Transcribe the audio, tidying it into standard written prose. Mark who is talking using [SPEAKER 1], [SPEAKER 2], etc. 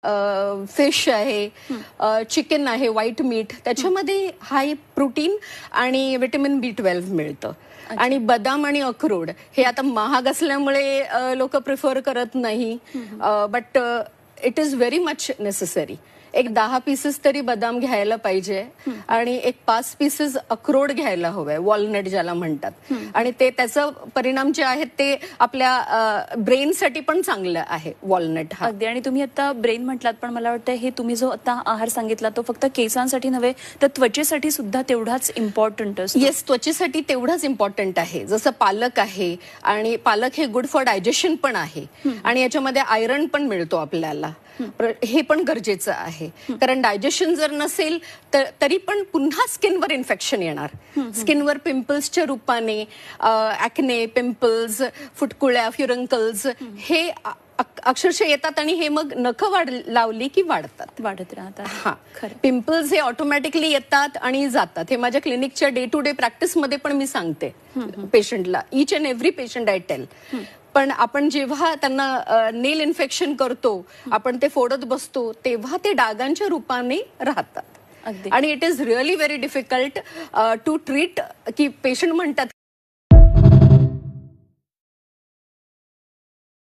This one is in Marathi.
[SPEAKER 1] फिश आहे, चिकन आहे, व्हाईट मीट, त्याच्यामध्ये हाय प्रोटीन आणि विटॅमिन B12 मिळतं. आणि बदाम आणि अक्रोड हे आता महाग असल्यामुळे लोक प्रिफर करत नाही, but it is very much necessary. एक 10 पीसेस तरी बदाम घ्यायला पाहिजे आणि एक 5 पीसेस अक्रोड घ्यायला हवंय, वॉलनट ज्याला म्हणतात. आणि ते त्याचा परिणाम जे आहेत ते आपल्या ब्रेनसाठी पण चांगलं आहे वॉलनट हा.
[SPEAKER 2] अगदी. आणि तुम्ही आता ब्रेन म्हटलात, पण मला वाटतं हे तुम्ही जो आता आहार सांगितला तो फक्त केसांसाठी नव्हे तर त्वचेसाठी सुद्धा तेवढाच इम्पॉर्टंट असतो.
[SPEAKER 1] येस, त्वचेसाठी तेवढाच इम्पॉर्टंट आहे. जसं पालक आहे, आणि पालक हे गुड फॉर डायजेशन पण आहे, आणि याच्यामध्ये आयरन पण मिळतो आपल्याला. हे पण गरजेचं आहे, कारण डायजेशन जर नसेल तरी पण पुन्हा स्किनवर इन्फेक्शन येणार. स्किनवर पिंपल्सच्या रूपाने ॲक्ने, पिंपल्स, फुटकुळ्या, फ्युरंकल्स हे अक्षरशः येतात, आणि हे मग नखं लावली की वाढत
[SPEAKER 2] राहतात.
[SPEAKER 1] हा, पिंपल्स हे ऑटोमॅटिकली येतात आणि जातात. हे माझ्या क्लिनिकच्या डे टू डे प्रॅक्टिसमध्ये पण मी सांगते पेशंटला, each and every patient I tell. पण आपण जेव्हा त्यांना नेल इन्फेक्शन करतो, आपण ते फोडत बसतो, तेव्हा ते डागांच्या रूपाने राहतात. आणि it is really very difficult to treat. की पेशंट म्हणतात